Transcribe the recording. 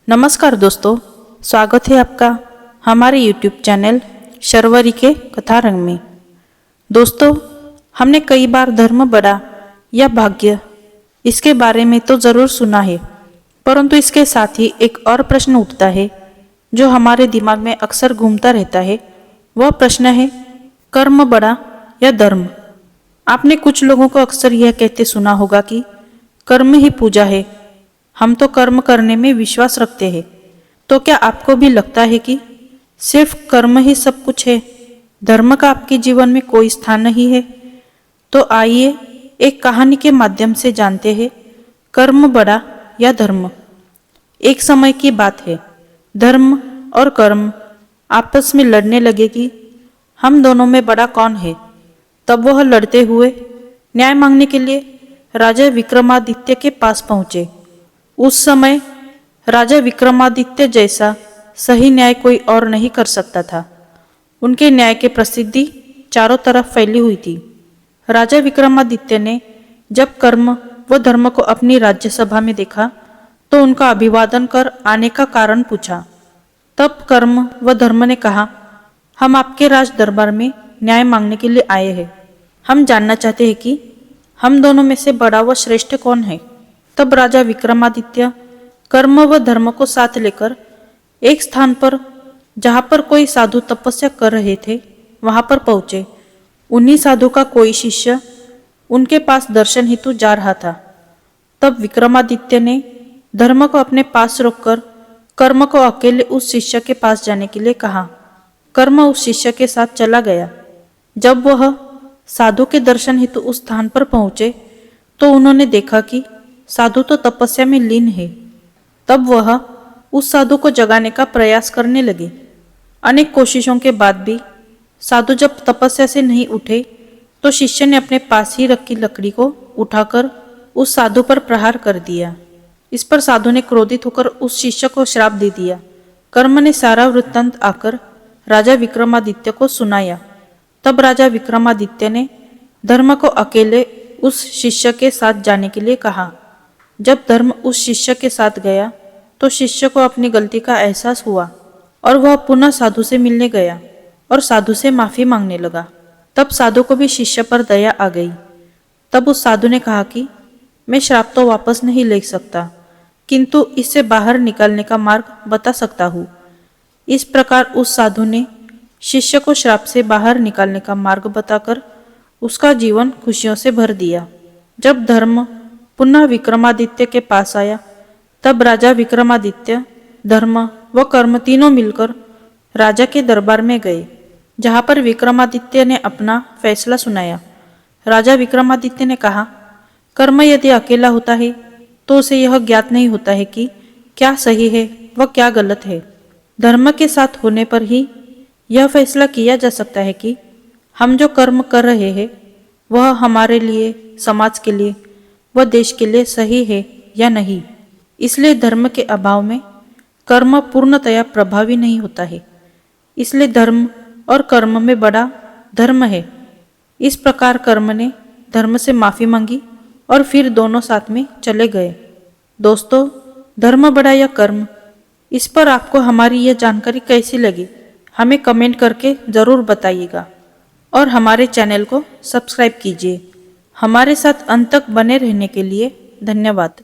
नमस्कार दोस्तों, स्वागत है आपका हमारे YouTube चैनल शर्वरी के कथा रंग में। दोस्तों, हमने कई बार धर्म बड़ा या भाग्य इसके बारे में तो ज़रूर सुना है, परंतु इसके साथ ही एक और प्रश्न उठता है जो हमारे दिमाग में अक्सर घूमता रहता है। वह प्रश्न है, कर्म बड़ा या धर्म। आपने कुछ लोगों को अक्सर यह कहते सुना होगा कि कर्म ही पूजा है, हम तो कर्म करने में विश्वास रखते हैं। तो क्या आपको भी लगता है कि सिर्फ कर्म ही सब कुछ है, धर्म का आपके जीवन में कोई स्थान नहीं है? तो आइए एक कहानी के माध्यम से जानते हैं, कर्म बड़ा या धर्म। एक समय की बात है, धर्म और कर्म आपस में लड़ने लगे कि हम दोनों में बड़ा कौन है। तब वह लड़ते हुए न्याय मांगने के लिए राजा विक्रमादित्य के पास पहुंचे। उस समय राजा विक्रमादित्य जैसा सही न्याय कोई और नहीं कर सकता था। उनके न्याय की प्रसिद्धि चारों तरफ फैली हुई थी। राजा विक्रमादित्य ने जब कर्म व धर्म को अपनी राज्यसभा में देखा तो उनका अभिवादन कर आने का कारण पूछा। तब कर्म व धर्म ने कहा, हम आपके राज दरबार में न्याय मांगने के लिए आए हैं। हम जानना चाहते हैं कि हम दोनों में से बड़ा व श्रेष्ठ कौन है। तब राजा विक्रमादित्य कर्म व धर्म को साथ लेकर एक स्थान पर, जहां पर कोई साधु तपस्या कर रहे थे, वहां पर पहुंचे। उन्हीं साधु का कोई शिष्य उनके पास दर्शन हेतु जा रहा था। तब विक्रमादित्य ने धर्म को अपने पास रोककर कर्म को अकेले उस शिष्य के पास जाने के लिए कहा। कर्म उस शिष्य के साथ चला गया। जब वह साधु के दर्शन हेतु उस स्थान पर पहुंचे तो उन्होंने देखा कि साधु तो तपस्या में लीन है। तब वह उस साधु को जगाने का प्रयास करने लगे। अनेक कोशिशों के बाद भी साधु जब तपस्या से नहीं उठे तो शिष्य ने अपने पास ही रखी लकड़ी को उठाकर उस साधु पर प्रहार कर दिया। इस पर साधु ने क्रोधित होकर उस शिष्य को श्राप दे दिया। कर्म ने सारा वृत्तांत आकर राजा विक्रमादित्य को सुनाया। तब राजा विक्रमादित्य ने धर्म को अकेले उस शिष्य के साथ जाने के लिए कहा। जब धर्म उस शिष्य के साथ गया तो शिष्य को अपनी गलती का एहसास हुआ और वह पुनः साधु से मिलने गया और साधु से माफी मांगने लगा। तब साधु को भी शिष्य पर दया आ गई। तब उस साधु ने कहा कि मैं श्राप तो वापस नहीं ले सकता, किंतु इससे बाहर निकलने का मार्ग बता सकता हूँ। इस प्रकार उस साधु ने शिष्य को श्राप से बाहर निकालने का मार्ग बताकर उसका जीवन खुशियों से भर दिया। जब धर्म पुनः विक्रमादित्य के पास आया तब राजा विक्रमादित्य, धर्म व कर्म तीनों मिलकर राजा के दरबार में गए, जहां पर विक्रमादित्य ने अपना फैसला सुनाया। राजा विक्रमादित्य ने कहा, कर्म यदि अकेला होता है तो उसे यह ज्ञात नहीं होता है कि क्या सही है व क्या गलत है। धर्म के साथ होने पर ही यह फैसला किया जा सकता है कि हम जो कर्म कर रहे हैं वह हमारे लिए, समाज के लिए व देश के लिए सही है या नहीं। इसलिए धर्म के अभाव में कर्म पूर्णतया प्रभावी नहीं होता है। इसलिए धर्म और कर्म में बड़ा धर्म है। इस प्रकार कर्म ने धर्म से माफी मांगी और फिर दोनों साथ में चले गए। दोस्तों, धर्म बड़ा या कर्म, इस पर आपको हमारी यह जानकारी कैसी लगी हमें कमेंट करके ज़रूर बताइएगा और हमारे चैनल को सब्सक्राइब कीजिए। हमारे साथ अंत तक बने रहने के लिए धन्यवाद।